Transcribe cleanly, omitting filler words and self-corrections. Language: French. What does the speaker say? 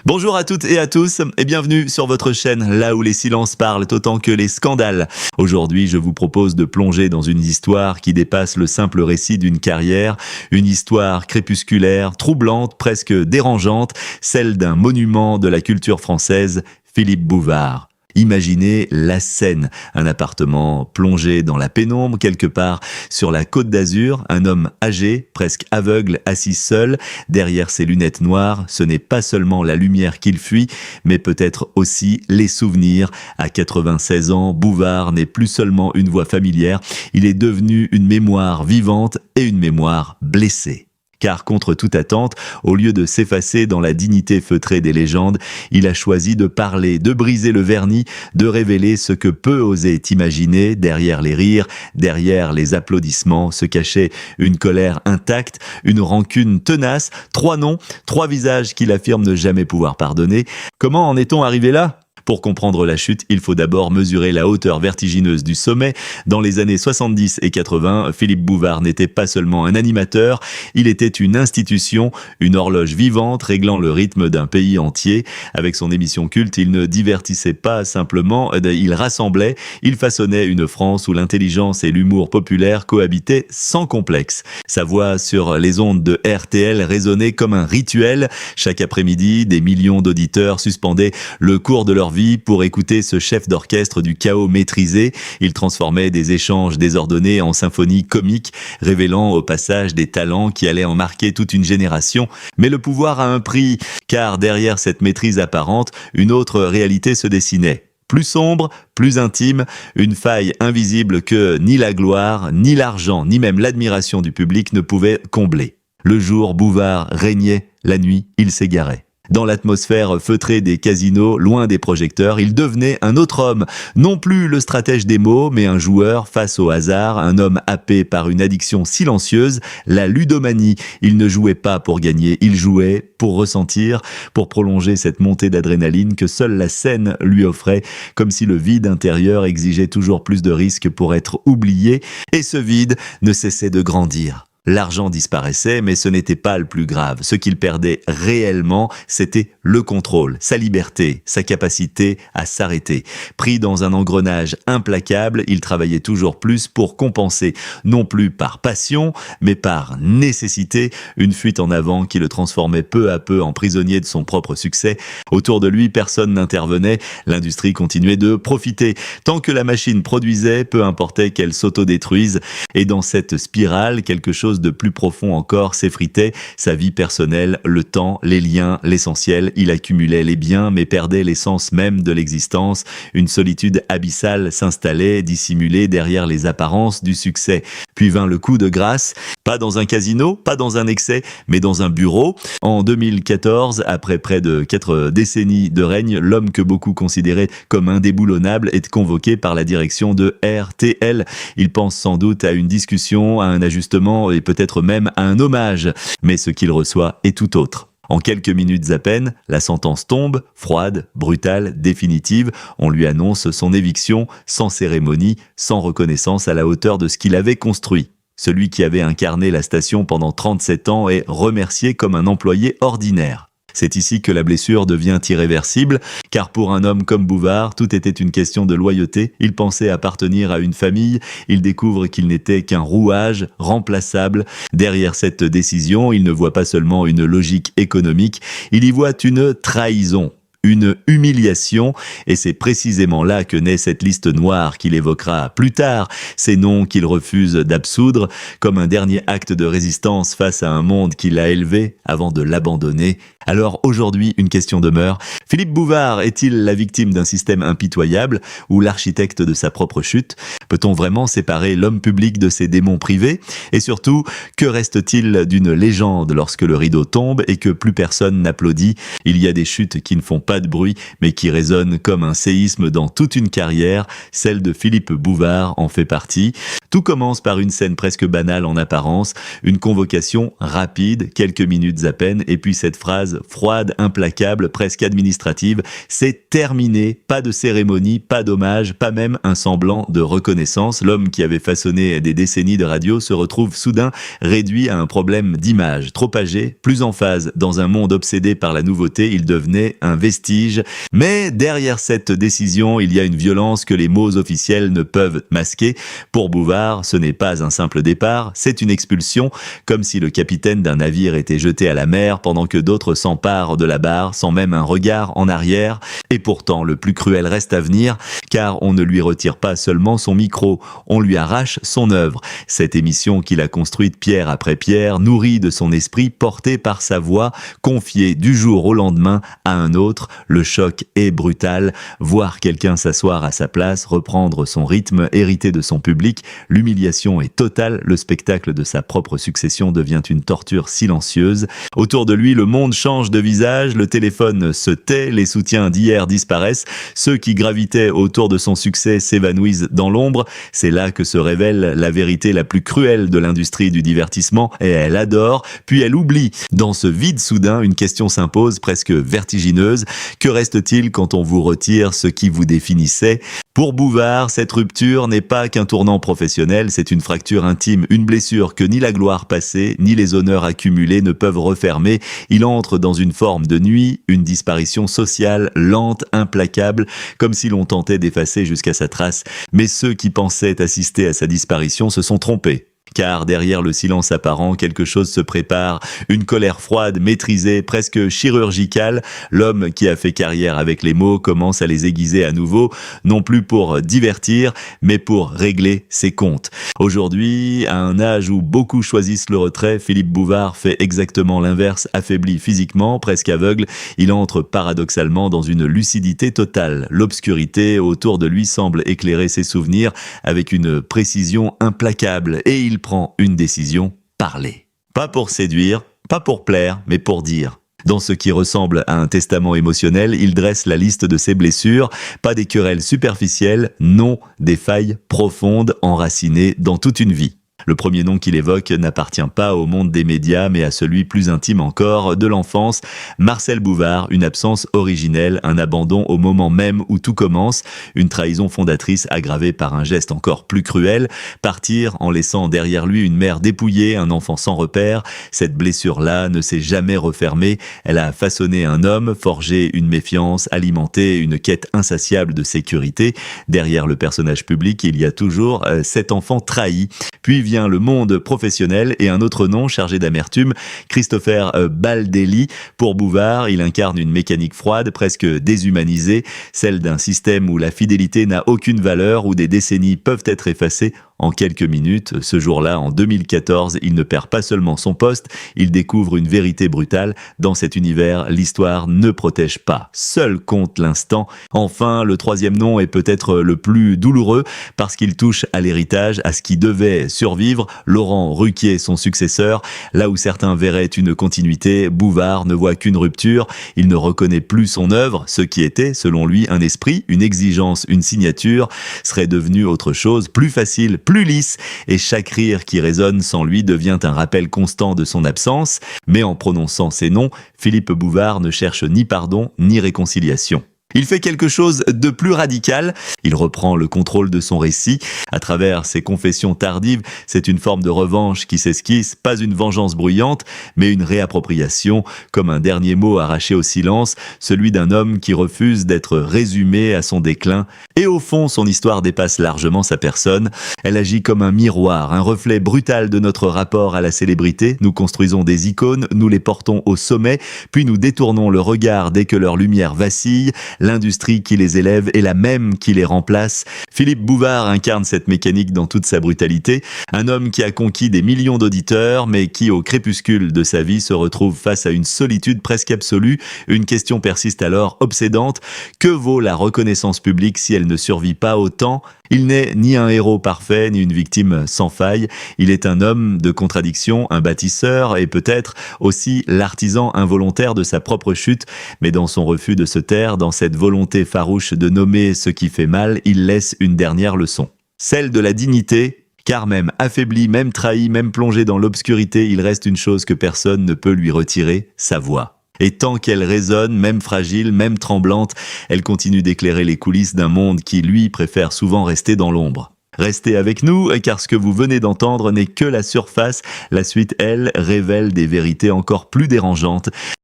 Bonjour à toutes et à tous et bienvenue sur votre chaîne, là où les silences parlent autant que les scandales. Aujourd'hui, je vous propose de plonger dans une histoire qui dépasse le simple récit d'une carrière, une histoire crépusculaire, troublante, presque dérangeante, celle d'un monument de la culture française, Philippe Bouvard. Imaginez la scène, un appartement plongé dans la pénombre quelque part sur la Côte d'Azur, un homme âgé, presque aveugle, assis seul, derrière ses lunettes noires, ce n'est pas seulement la lumière qu'il fuit, mais peut-être aussi les souvenirs. À 96 ans, Bouvard n'est plus seulement une voix familière, il est devenu une mémoire vivante et une mémoire blessée. Car contre toute attente, au lieu de s'effacer dans la dignité feutrée des légendes, il a choisi de parler, de briser le vernis, de révéler ce que peu oser imaginer. Derrière les rires, derrière les applaudissements, se cachait une colère intacte, une rancune tenace, 3 noms, 3 visages qu'il affirme ne jamais pouvoir pardonner. Comment en est-on arrivé là ? Pour comprendre la chute, il faut d'abord mesurer la hauteur vertigineuse du sommet. Dans les années 70 et 80, Philippe Bouvard n'était pas seulement un animateur, il était une institution, une horloge vivante réglant le rythme d'un pays entier. Avec son émission culte, il ne divertissait pas simplement, il rassemblait, il façonnait une France où l'intelligence et l'humour populaire cohabitaient sans complexe. Sa voix sur les ondes de RTL résonnait comme un rituel. Chaque après-midi, des millions d'auditeurs suspendaient le cours de leur vie pour écouter ce chef d'orchestre du chaos maîtrisé. Il transformait des échanges désordonnés en symphonies comiques, révélant au passage des talents qui allaient en marquer toute une génération. Mais le pouvoir a un prix, car derrière cette maîtrise apparente, une autre réalité se dessinait. Plus sombre, plus intime, une faille invisible que ni la gloire, ni l'argent, ni même l'admiration du public ne pouvaient combler. Le jour, Bouvard régnait, la nuit, il s'égarait. Dans l'atmosphère feutrée des casinos, loin des projecteurs, il devenait un autre homme. Non plus le stratège des mots, mais un joueur face au hasard, un homme happé par une addiction silencieuse, la ludomanie. Il ne jouait pas pour gagner, il jouait pour ressentir, pour prolonger cette montée d'adrénaline que seule la scène lui offrait, comme si le vide intérieur exigeait toujours plus de risques pour être oublié, et ce vide ne cessait de grandir. L'argent disparaissait, mais ce n'était pas le plus grave. Ce qu'il perdait réellement, c'était le contrôle, sa liberté, sa capacité à s'arrêter. Pris dans un engrenage implacable, il travaillait toujours plus pour compenser, non plus par passion, mais par nécessité, une fuite en avant qui le transformait peu à peu en prisonnier de son propre succès. Autour de lui, personne n'intervenait, l'industrie continuait de profiter. Tant que la machine produisait, peu importait qu'elle s'autodétruise. Et dans cette spirale, quelque chose de plus profond encore s'effritait, sa vie personnelle, le temps, les liens, l'essentiel. Il accumulait les biens mais perdait l'essence même de l'existence. Une solitude abyssale s'installait, dissimulée derrière les apparences du succès. Puis vint le coup de grâce, pas dans un casino, pas dans un excès, mais dans un bureau. En 2014, après près de 4 décennies de règne, l'homme que beaucoup considéraient comme indéboulonnable est convoqué par la direction de RTL. Il pense sans doute à une discussion, à un ajustement et peut-être même à un hommage. Mais ce qu'il reçoit est tout autre. En quelques minutes à peine, la sentence tombe, froide, brutale, définitive. On lui annonce son éviction, sans cérémonie, sans reconnaissance à la hauteur de ce qu'il avait construit. Celui qui avait incarné la station pendant 37 ans est remercié comme un employé ordinaire. C'est ici que la blessure devient irréversible, car pour un homme comme Bouvard, tout était une question de loyauté. Il pensait appartenir à une famille, il découvre qu'il n'était qu'un rouage remplaçable. Derrière cette décision, il ne voit pas seulement une logique économique, il y voit une trahison. Une humiliation, et c'est précisément là que naît cette liste noire qu'il évoquera plus tard, ces noms qu'il refuse d'absoudre, comme un dernier acte de résistance face à un monde qui l'a élevé avant de l'abandonner. Alors aujourd'hui, une question demeure. Philippe Bouvard est-il la victime d'un système impitoyable ou l'architecte de sa propre chute ? Peut-on vraiment séparer l'homme public de ses démons privés ? Et surtout, que reste-t-il d'une légende lorsque le rideau tombe et que plus personne n'applaudit ? Il y a des chutes qui ne font pas de bruit, mais qui résonnent comme un séisme dans toute une carrière. Celle de Philippe Bouvard en fait partie. Tout commence par une scène presque banale en apparence, une convocation rapide, quelques minutes à peine, et puis cette phrase froide, implacable, presque administrative, c'est terminé, pas de cérémonie, pas d'hommage, pas même un semblant de reconnaissance. L'homme qui avait façonné des décennies de radio se retrouve soudain réduit à un problème d'image. Trop âgé, plus en phase, dans un monde obsédé par la nouveauté, il devenait un vestige. Mais derrière cette décision, il y a une violence que les mots officiels ne peuvent masquer. Pour Bouvard, ce n'est pas un simple départ, c'est une expulsion, comme si le capitaine d'un navire était jeté à la mer pendant que d'autres s'emparent de la barre sans même un regard en arrière. Et pourtant, le plus cruel reste à venir, car on ne lui retire pas seulement son micro, on lui arrache son œuvre. Cette émission qu'il a construite pierre après pierre, nourrie de son esprit, portée par sa voix, confiée du jour au lendemain à un autre. Le choc est brutal. Voir quelqu'un s'asseoir à sa place, reprendre son rythme, hérité de son public, l'humiliation est totale. Le spectacle de sa propre succession devient une torture silencieuse. Autour de lui, le monde change de visage, le téléphone se tait, les soutiens d'hier disparaissent, ceux qui gravitaient autour de son succès s'évanouissent dans l'ombre. C'est là que se révèle la vérité la plus cruelle de l'industrie du divertissement, et elle adore, puis elle oublie. Dans ce vide soudain, une question s'impose, presque vertigineuse. Que reste-t-il quand on vous retire ce qui vous définissait ? Pour Bouvard, cette rupture n'est pas qu'un tournant professionnel, c'est une fracture intime, une blessure que ni la gloire passée, ni les honneurs accumulés ne peuvent refermer. Il entre dans une forme de nuit, une disparition sociale, lente, implacable, comme si l'on tentait d'effacer jusqu'à sa trace. Mais ceux qui pensaient assister à sa disparition se sont trompés. Car derrière le silence apparent, quelque chose se prépare, une colère froide, maîtrisée, presque chirurgicale. L'homme qui a fait carrière avec les mots commence à les aiguiser à nouveau, non plus pour divertir, mais pour régler ses comptes. Aujourd'hui, à un âge où beaucoup choisissent le retrait, Philippe Bouvard fait exactement l'inverse, affaibli physiquement, presque aveugle. Il entre paradoxalement dans une lucidité totale. L'obscurité autour de lui semble éclairer ses souvenirs avec une précision implacable, et il prend une décision, parler. Pas pour séduire, pas pour plaire, mais pour dire. Dans ce qui ressemble à un testament émotionnel, il dresse la liste de ses blessures, pas des querelles superficielles, non, des failles profondes enracinées dans toute une vie. Le premier nom qu'il évoque n'appartient pas au monde des médias, mais à celui plus intime encore, de l'enfance. Marcel Bouvard, une absence originelle, un abandon au moment même où tout commence, une trahison fondatrice aggravée par un geste encore plus cruel, partir en laissant derrière lui une mère dépouillée, un enfant sans repère. Cette blessure-là ne s'est jamais refermée, elle a façonné un homme, forgé une méfiance, alimenté une quête insatiable de sécurité. Derrière le personnage public, il y a toujours cet enfant trahi. Puis vient le monde professionnel et un autre nom chargé d'amertume, Christopher Baldelli. Pour Bouvard, il incarne une mécanique froide, presque déshumanisée, celle d'un système où la fidélité n'a aucune valeur, où des décennies peuvent être effacées en quelques minutes. Ce jour-là, en 2014, il ne perd pas seulement son poste, il découvre une vérité brutale. Dans cet univers, l'histoire ne protège pas. Seul compte l'instant. Enfin, le troisième nom est peut-être le plus douloureux parce qu'il touche à l'héritage, à ce qui devait survivre. Laurent Ruquier, son successeur. Là où certains verraient une continuité, Bouvard ne voit qu'une rupture. Il ne reconnaît plus son œuvre. Ce qui était, selon lui, un esprit, une exigence, une signature, serait devenu autre chose, plus facile, plus lisse, et chaque rire qui résonne sans lui devient un rappel constant de son absence. Mais en prononçant ces noms, Philippe Bouvard ne cherche ni pardon ni réconciliation. Il fait quelque chose de plus radical, il reprend le contrôle de son récit. À travers ses confessions tardives, c'est une forme de revanche qui s'esquisse, pas une vengeance bruyante, mais une réappropriation, comme un dernier mot arraché au silence, celui d'un homme qui refuse d'être résumé à son déclin. Et au fond, son histoire dépasse largement sa personne. Elle agit comme un miroir, un reflet brutal de notre rapport à la célébrité. Nous construisons des icônes, nous les portons au sommet, puis nous détournons le regard dès que leur lumière vacille. L'industrie qui les élève est la même qui les remplace. Philippe Bouvard incarne cette mécanique dans toute sa brutalité. Un homme qui a conquis des millions d'auditeurs, mais qui, au crépuscule de sa vie, se retrouve face à une solitude presque absolue. Une question persiste alors, obsédante. Que vaut la reconnaissance publique si elle ne survit pas au temps ? Il n'est ni un héros parfait, ni une victime sans faille. Il est un homme de contradiction, un bâtisseur et peut-être aussi l'artisan involontaire de sa propre chute. Mais dans son refus de se taire, dans cette volonté farouche de nommer ce qui fait mal, il laisse une dernière leçon. Celle de la dignité Car même affaibli, même trahi, même plongé dans l'obscurité, il reste une chose que personne ne peut lui retirer, sa voix. Et tant qu'elle résonne, même fragile, même tremblante, elle continue d'éclairer les coulisses d'un monde qui, lui, préfère souvent rester dans l'ombre. Restez avec nous, car ce que vous venez d'entendre n'est que la surface. La suite, elle, révèle des vérités encore plus dérangeantes.